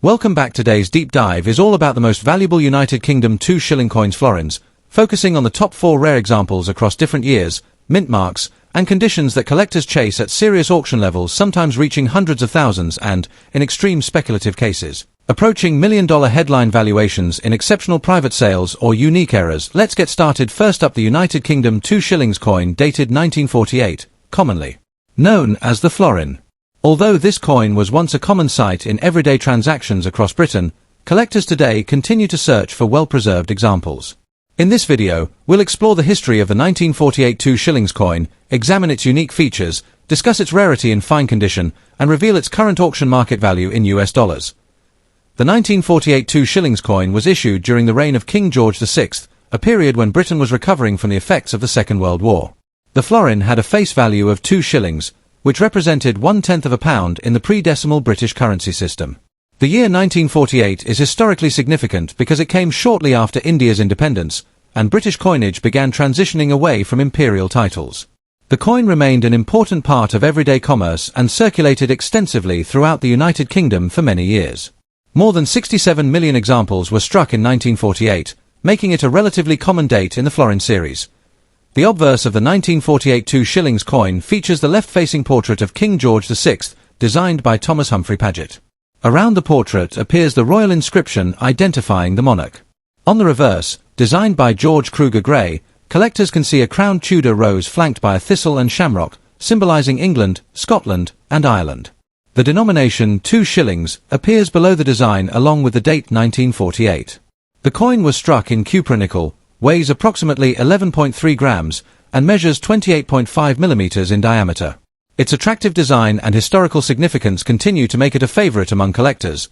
Welcome back. Today's deep dive is all about the most valuable United Kingdom 2 shilling coins florins, focusing on the top 4 rare examples across different years, mint marks, and conditions that collectors chase at serious auction levels, sometimes reaching hundreds of thousands and, in extreme speculative cases, approaching million-dollar headline valuations in exceptional private sales or unique errors. Let's get started. First up, the United Kingdom 2 shillings coin dated 1948, commonly known as the florin. Although this coin was once a common sight in everyday transactions across Britain, collectors today continue to search for well-preserved examples. In this video, we'll explore the history of the 1948 2 shillings coin, examine its unique features, discuss its rarity in fine condition, and reveal its current auction market value in US dollars. The 1948 2 shillings coin was issued during the reign of King George VI, a period when Britain was recovering from the effects of the Second World War. The florin had a face value of 2 shillings, which represented 1/10 of a pound in the pre-decimal British currency system. The year 1948 is historically significant because it came shortly after India's independence, and British coinage began transitioning away from imperial titles. The coin remained an important part of everyday commerce and circulated extensively throughout the United Kingdom for many years. More than 67 million examples were struck in 1948, making it a relatively common date in the florin series. The obverse of the 1948 2 shillings coin features the left-facing portrait of King George VI, designed by Thomas Humphrey Paget. Around the portrait appears the royal inscription identifying the monarch. On the reverse, designed by George Kruger Gray, collectors can see a crowned Tudor rose flanked by a thistle and shamrock, symbolizing England, Scotland, and Ireland. The denomination 2 shillings appears below the design along with the date 1948. The coin was struck in cupronickel, weighs approximately 11.3 grams, and measures 28.5 millimeters in diameter. Its attractive design and historical significance continue to make it a favorite among collectors.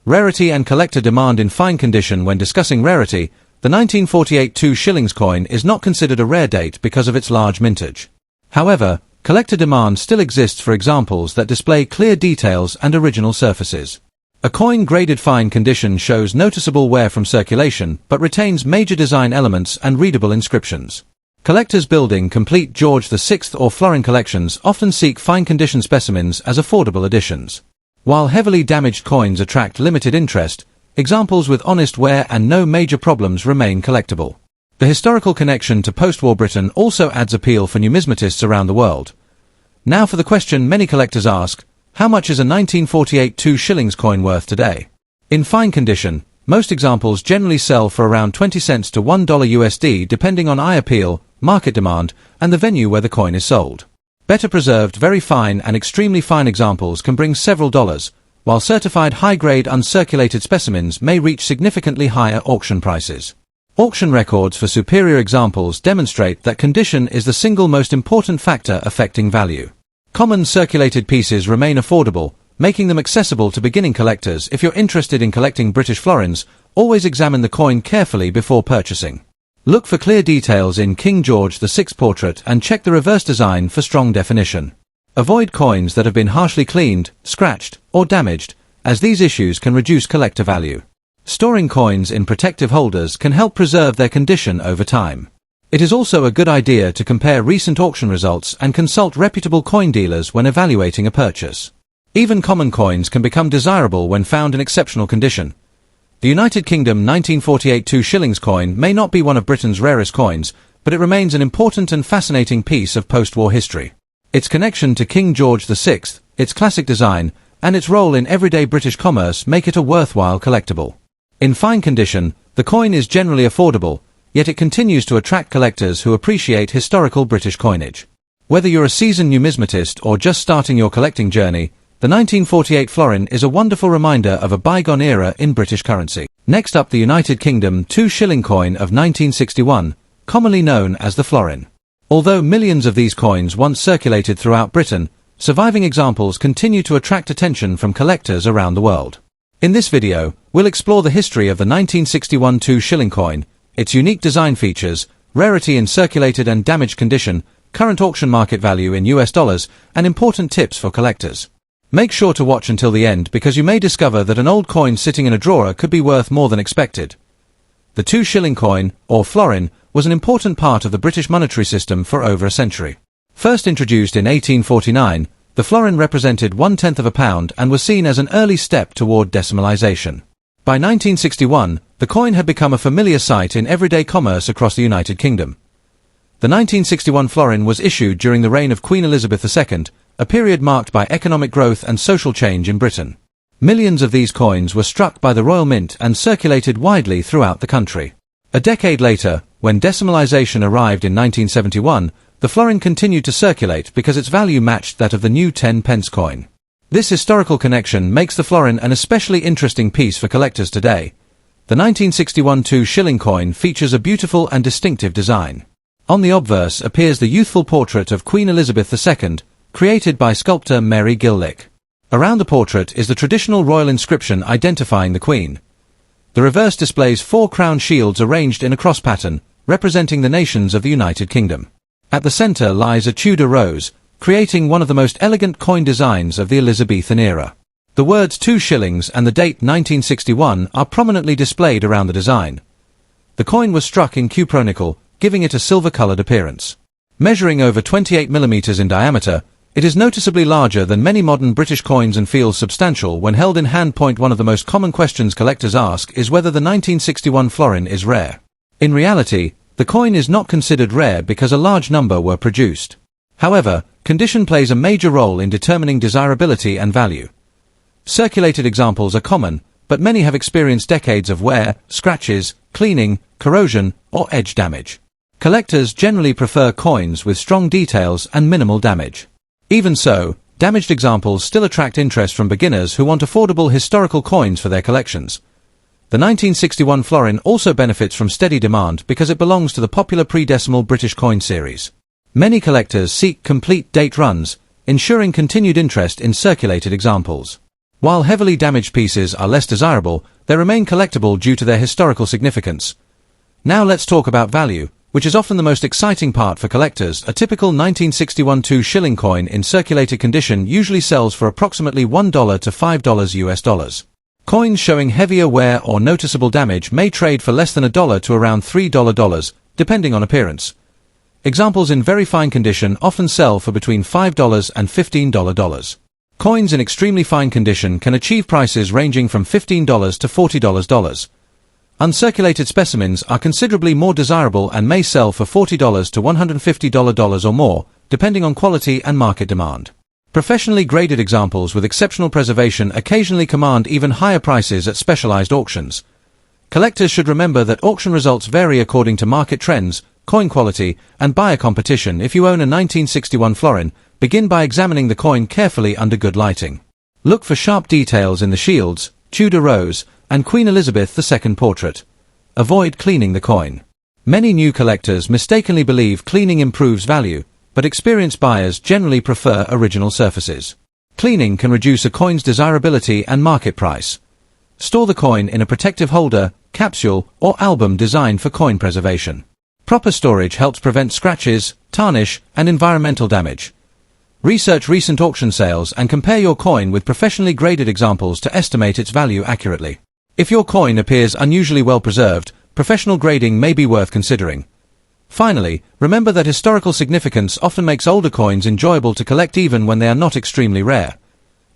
Rarity and collector demand in fine condition. When discussing rarity, the 1948 2 shillings coin is not considered a rare date because of its large mintage. However, collector demand still exists for examples that display clear details and original surfaces. A coin graded fine condition shows noticeable wear from circulation, but retains major design elements and readable inscriptions. Collectors building complete George VI or florin collections often seek fine condition specimens as affordable additions. While heavily damaged coins attract limited interest, examples with honest wear and no major problems remain collectible. The historical connection to post-war Britain also adds appeal for numismatists around the world. Now for the question many collectors ask: how much is a 1948 2 shillings coin worth today? In fine condition, most examples generally sell for around 20 cents to $1 USD depending on eye appeal, market demand, and the venue where the coin is sold. Better preserved, very fine and extremely fine examples can bring several dollars, while certified high-grade uncirculated specimens may reach significantly higher auction prices. Auction records for superior examples demonstrate that condition is the single most important factor affecting value. Common circulated pieces remain affordable, making them accessible to beginning collectors. If you're interested in collecting British florins, always examine the coin carefully before purchasing. Look for clear details in King George VI portrait and check the reverse design for strong definition. Avoid coins that have been harshly cleaned, scratched, or damaged, as these issues can reduce collector value. Storing coins in protective holders can help preserve their condition over time. It is also a good idea to compare recent auction results and consult reputable coin dealers when evaluating a purchase. Even common coins can become desirable when found in exceptional condition. The United Kingdom 1948 2 shillings coin may not be one of Britain's rarest coins, but it remains an important and fascinating piece of post-war history. Its connection to King George VI, its classic design, and its role in everyday British commerce make it a worthwhile collectible. In fine condition, the coin is generally affordable, yet it continues to attract collectors who appreciate historical British coinage. Whether you're a seasoned numismatist or just starting your collecting journey, the 1948 florin is a wonderful reminder of a bygone era in British currency. Next up, the United Kingdom 2 shilling coin of 1961, commonly known as the florin. Although millions of these coins once circulated throughout Britain, surviving examples continue to attract attention from collectors around the world. In this video, we'll explore the history of the 1961 2 shilling coin, its unique design features, rarity in circulated and damaged condition, current auction market value in US dollars, and important tips for collectors. Make sure to watch until the end because you may discover that an old coin sitting in a drawer could be worth more than expected. The 2 shilling coin, or florin, was an important part of the British monetary system for over a century. First introduced in 1849, The florin represented 1/10 of a pound and was seen as an early step toward decimalization. By 1961, the coin had become a familiar sight in everyday commerce across the United Kingdom. The 1961 florin was issued during the reign of Queen Elizabeth II, a period marked by economic growth and social change in Britain. Millions of these coins were struck by the Royal Mint and circulated widely throughout the country. A decade later, when decimalization arrived in 1971, the florin continued to circulate because its value matched that of the new 10-pence coin. This historical connection makes the florin an especially interesting piece for collectors today. The 1961 2-shilling coin features a beautiful and distinctive design. On the obverse appears the youthful portrait of Queen Elizabeth II, created by sculptor Mary Gillick. Around the portrait is the traditional royal inscription identifying the Queen. The reverse displays 4 crown shields arranged in a cross pattern, representing the nations of the United Kingdom. At the center lies a Tudor rose, creating one of the most elegant coin designs of the Elizabethan era. The words 2 shillings and the date 1961 are prominently displayed around the design. The coin was struck in cupronickel, giving it a silver-colored appearance. Measuring over 28 millimeters in diameter, it is noticeably larger than many modern British coins and feels substantial when held in hand. One of the most common questions collectors ask is whether the 1961 florin is rare. In reality, the coin is not considered rare because a large number were produced. However, condition plays a major role in determining desirability and value. Circulated examples are common, but many have experienced decades of wear, scratches, cleaning, corrosion, or edge damage. Collectors generally prefer coins with strong details and minimal damage. Even so, damaged examples still attract interest from beginners who want affordable historical coins for their collections. The 1961 florin also benefits from steady demand because it belongs to the popular pre-decimal British coin series. Many collectors seek complete date runs, ensuring continued interest in circulated examples. While heavily damaged pieces are less desirable, they remain collectible due to their historical significance. Now let's talk about value, which is often the most exciting part for collectors. A typical 1961 2-shilling coin in circulated condition usually sells for approximately $1 to $5 US. Coins showing heavier wear or noticeable damage may trade for less than $1 to around $3, depending on appearance. Examples in very fine condition often sell for between $5 and $15. Coins in extremely fine condition can achieve prices ranging from $15 to $40. Uncirculated specimens are considerably more desirable and may sell for $40 to $150 or more, depending on quality and market demand. Professionally graded examples with exceptional preservation occasionally command even higher prices at specialized auctions. Collectors should remember that auction results vary according to market trends, coin quality, and buyer competition. If you own a 1961 florin, begin by examining the coin carefully under good lighting. Look for sharp details in the shields, Tudor rose, and Queen Elizabeth II portrait. Avoid cleaning the coin. Many new collectors mistakenly believe cleaning improves value, but experienced buyers generally prefer original surfaces. Cleaning can reduce a coin's desirability and market price. Store the coin in a protective holder, capsule, or album designed for coin preservation. Proper storage helps prevent scratches, tarnish, and environmental damage. Research recent auction sales and compare your coin with professionally graded examples to estimate its value accurately. If your coin appears unusually well preserved, professional grading may be worth considering. Finally, remember that historical significance often makes older coins enjoyable to collect even when they are not extremely rare.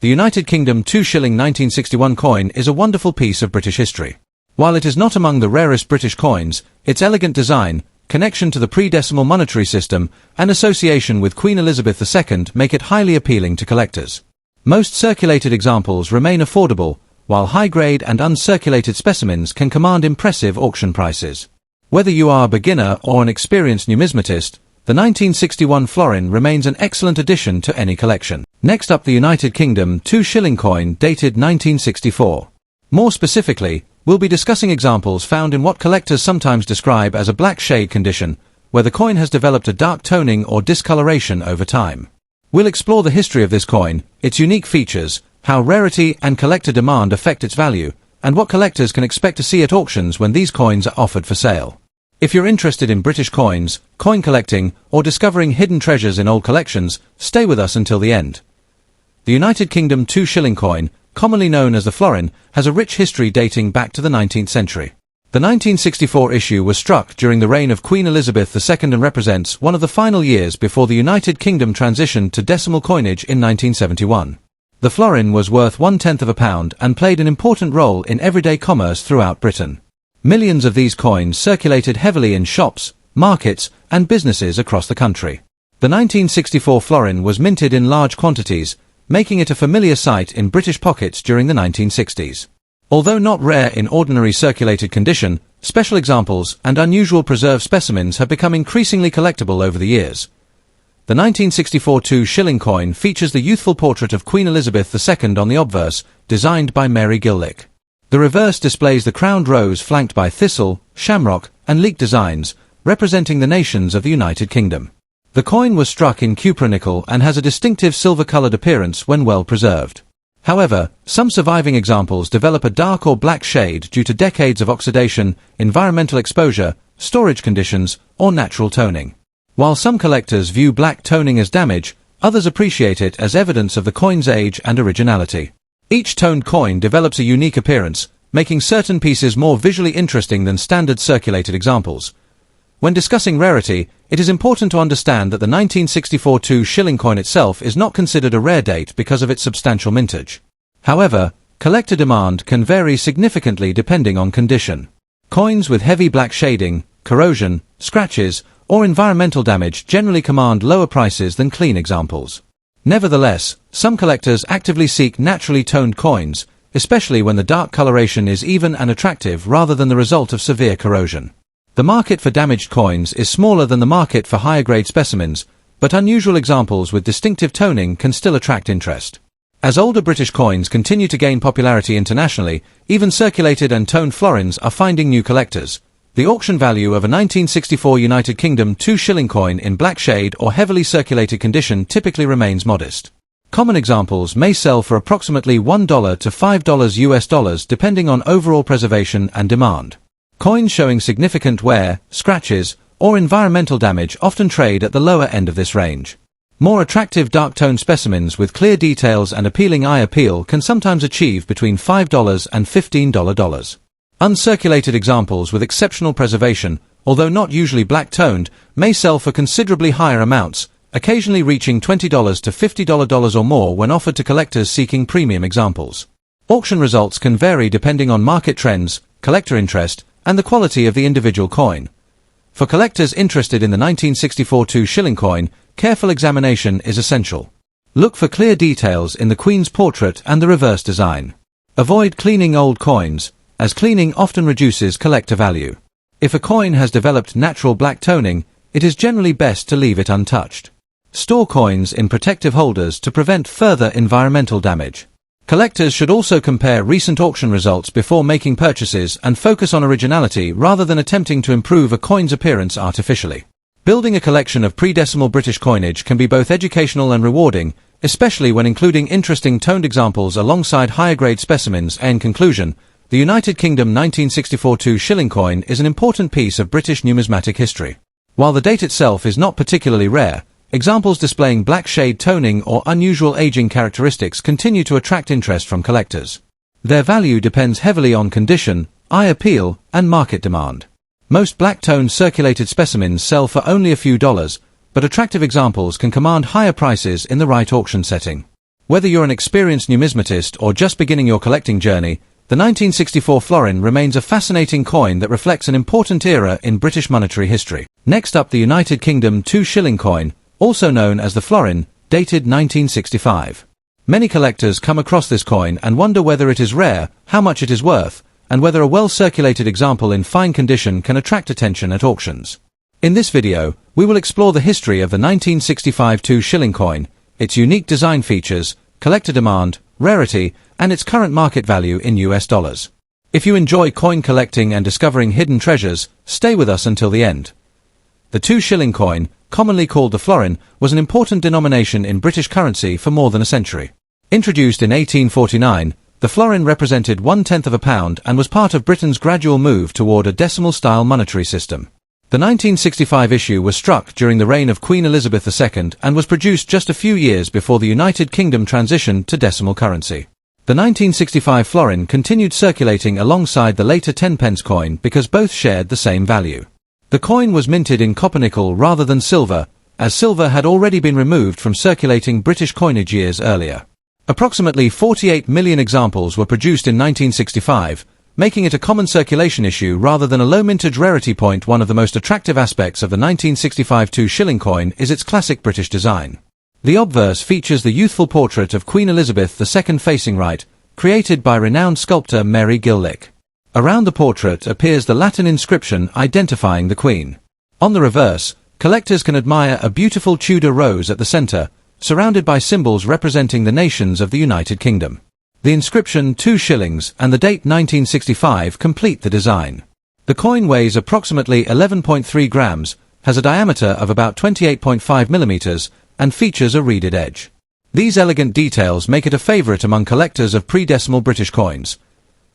The United Kingdom 2-shilling 1961 coin is a wonderful piece of British history. While it is not among the rarest British coins, its elegant design, connection to the pre-decimal monetary system, and association with Queen Elizabeth II make it highly appealing to collectors. Most circulated examples remain affordable, while high-grade and uncirculated specimens can command impressive auction prices. Whether you are a beginner or an experienced numismatist, the 1961 florin remains an excellent addition to any collection. Next up, the United Kingdom 2-shilling coin dated 1964. More specifically, we'll be discussing examples found in what collectors sometimes describe as a black shade condition, where the coin has developed a dark toning or discoloration over time. We'll explore the history of this coin, its unique features, how rarity and collector demand affect its value, and what collectors can expect to see at auctions when these coins are offered for sale. If you're interested in British coins, coin collecting, or discovering hidden treasures in old collections, stay with us until the end. The United Kingdom 2-shilling coin, commonly known as the florin, has a rich history dating back to the 19th century. The 1964 issue was struck during the reign of Queen Elizabeth II and represents one of the final years before the United Kingdom transitioned to decimal coinage in 1971. The florin was worth £0.1 and played an important role in everyday commerce throughout Britain. Millions of these coins circulated heavily in shops, markets, and businesses across the country. The 1964 florin was minted in large quantities, making it a familiar sight in British pockets during the 1960s. Although not rare in ordinary circulated condition, special examples and unusual preserved specimens have become increasingly collectible over the years. The 1964 2-shilling coin features the youthful portrait of Queen Elizabeth II on the obverse, designed by Mary Gillick. The reverse displays the crowned rose flanked by thistle, shamrock, and leek designs, representing the nations of the United Kingdom. The coin was struck in cupronickel and has a distinctive silver-colored appearance when well preserved. However, some surviving examples develop a dark or black shade due to decades of oxidation, environmental exposure, storage conditions, or natural toning. While some collectors view black toning as damage, others appreciate it as evidence of the coin's age and originality. Each toned coin develops a unique appearance, making certain pieces more visually interesting than standard circulated examples. When discussing rarity, it is important to understand that the 1964 2-shilling coin itself is not considered a rare date because of its substantial mintage. However, collector demand can vary significantly depending on condition. Coins with heavy black shading, corrosion, scratches, or environmental damage generally command lower prices than clean examples. Nevertheless, some collectors actively seek naturally toned coins, especially when the dark coloration is even and attractive rather than the result of severe corrosion. The market for damaged coins is smaller than the market for higher-grade specimens, but unusual examples with distinctive toning can still attract interest. As older British coins continue to gain popularity internationally, even circulated and toned florins are finding new collectors. The auction value of a 1964 United Kingdom 2-shilling coin in black shade or heavily circulated condition typically remains modest. Common examples may sell for approximately $1 to $5 depending on overall preservation and demand. Coins showing significant wear, scratches, or environmental damage often trade at the lower end of this range. More attractive dark-toned specimens with clear details and appealing eye appeal can sometimes achieve between $5 and $15. Uncirculated examples with exceptional preservation, although not usually black-toned, may sell for considerably higher amounts, occasionally reaching $20 to $50 or more when offered to collectors seeking premium examples. Auction results can vary depending on market trends, collector interest, and the quality of the individual coin. For collectors interested in the 1964 2-shilling coin, careful examination is essential. Look for clear details in the Queen's portrait and the reverse design. Avoid cleaning old coins, as cleaning often reduces collector value. If a coin has developed natural black toning, it is generally best to leave it untouched. Store coins in protective holders to prevent further environmental damage. Collectors should also compare recent auction results before making purchases and focus on originality rather than attempting to improve a coin's appearance artificially. Building a collection of pre-decimal British coinage can be both educational and rewarding, especially when including interesting toned examples alongside higher-grade specimens. In conclusion, the United Kingdom 1964 2-shilling coin is an important piece of British numismatic history. While the date itself is not particularly rare, examples displaying black shade toning or unusual aging characteristics continue to attract interest from collectors. Their value depends heavily on condition, eye appeal, and market demand. Most black-toned circulated specimens sell for only a few dollars, but attractive examples can command higher prices in the right auction setting. Whether you're an experienced numismatist or just beginning your collecting journey, the 1964 florin remains a fascinating coin that reflects an important era in British monetary history. Next up, the United Kingdom 2-shilling coin, also known as the florin, dated 1965. Many collectors come across this coin and wonder whether it is rare, how much it is worth, and whether a well-circulated example in fine condition can attract attention at auctions. In this video, we will explore the history of the 1965 2-shilling coin, its unique design features, collector demand, rarity, and its current market value in US dollars. If you enjoy coin collecting and discovering hidden treasures, stay with us until the end. The 2-shilling coin, commonly called the florin, was an important denomination in British currency for more than a century. Introduced in 1849, the florin represented £0.1 and was part of Britain's gradual move toward a decimal-style monetary system. The 1965 issue was struck during the reign of Queen Elizabeth II and was produced just a few years before the United Kingdom transitioned to decimal currency. The 1965 florin continued circulating alongside the later 10-pence coin because both shared the same value. The coin was minted in copper-nickel rather than silver, as silver had already been removed from circulating British coinage years earlier. Approximately 48 million examples were produced in 1965, making it a common circulation issue rather than a low mintage rarity point. One of the most attractive aspects of the 1965 2-shilling coin is its classic British design. The obverse features the youthful portrait of Queen Elizabeth II facing right, created by renowned sculptor Mary Gillick. Around the portrait appears the Latin inscription identifying the Queen. On the reverse, collectors can admire a beautiful Tudor rose at the center, surrounded by symbols representing the nations of the United Kingdom. The inscription 2 shillings and the date 1965 complete the design. The coin weighs approximately 11.3 grams, has a diameter of about 28.5 millimeters, and features a reeded edge. These elegant details make it a favorite among collectors of pre-decimal British coins.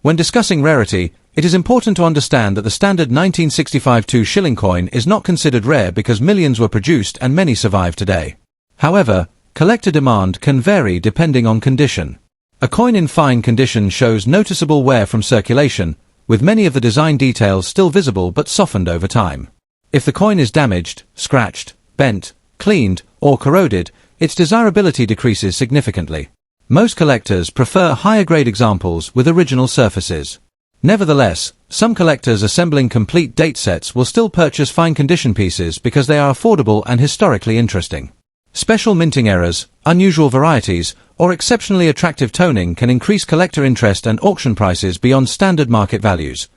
When discussing rarity, it is important to understand that the standard 1965 2-shilling coin is not considered rare because millions were produced and many survive today. However, collector demand can vary depending on condition. A coin in fine condition shows noticeable wear from circulation, with many of the design details still visible but softened over time. If the coin is damaged, scratched, bent, cleaned, or corroded, its desirability decreases significantly. Most collectors prefer higher-grade examples with original surfaces. Nevertheless, some collectors assembling complete date sets will still purchase fine-condition pieces because they are affordable and historically interesting. Special minting errors, unusual varieties, or exceptionally attractive toning can increase collector interest and auction prices beyond standard market values.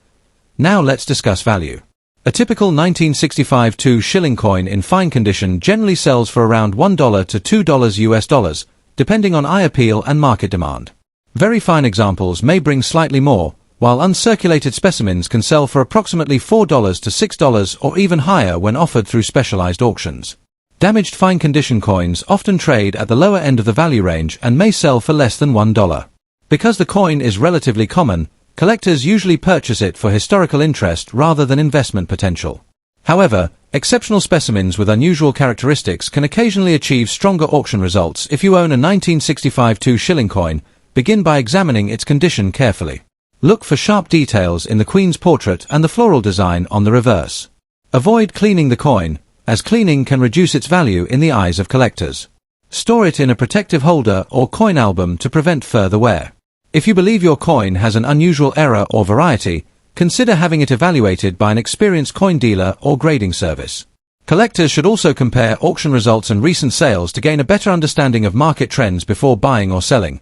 Now let's discuss value. A typical 1965 2-shilling coin in fine condition generally sells for around $1 to $2 US, depending on eye appeal and market demand. Very fine examples may bring slightly more, while uncirculated specimens can sell for approximately $4 to $6 or even higher when offered through specialized auctions. Damaged fine condition coins often trade at the lower end of the value range and may sell for less than $1. Because the coin is relatively common, collectors usually purchase it for historical interest rather than investment potential. However, exceptional specimens with unusual characteristics can occasionally achieve stronger auction results. If you own a 1965 2-shilling coin, begin by examining its condition carefully. Look for sharp details in the Queen's portrait and the floral design on the reverse. Avoid cleaning the coin, as cleaning can reduce its value in the eyes of collectors. Store it in a protective holder or coin album to prevent further wear. If you believe your coin has an unusual error or variety, consider having it evaluated by an experienced coin dealer or grading service. Collectors should also compare auction results and recent sales to gain a better understanding of market trends before buying or selling.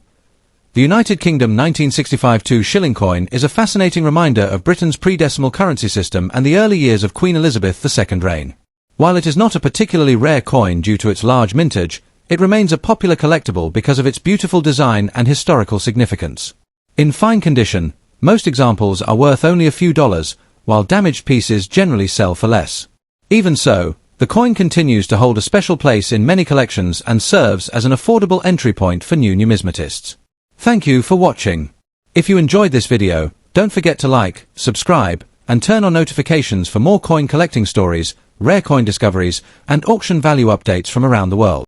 The United Kingdom 1965 2-shilling coin is a fascinating reminder of Britain's pre-decimal currency system and the early years of Queen Elizabeth II's reign. While it is not a particularly rare coin due to its large mintage, it remains a popular collectible because of its beautiful design and historical significance. In fine condition, most examples are worth only a few dollars, while damaged pieces generally sell for less. Even so, the coin continues to hold a special place in many collections and serves as an affordable entry point for new numismatists. Thank you for watching. If you enjoyed this video, don't forget to like, subscribe, and turn on notifications for more coin collecting stories, rare coin discoveries, and auction value updates from around the world.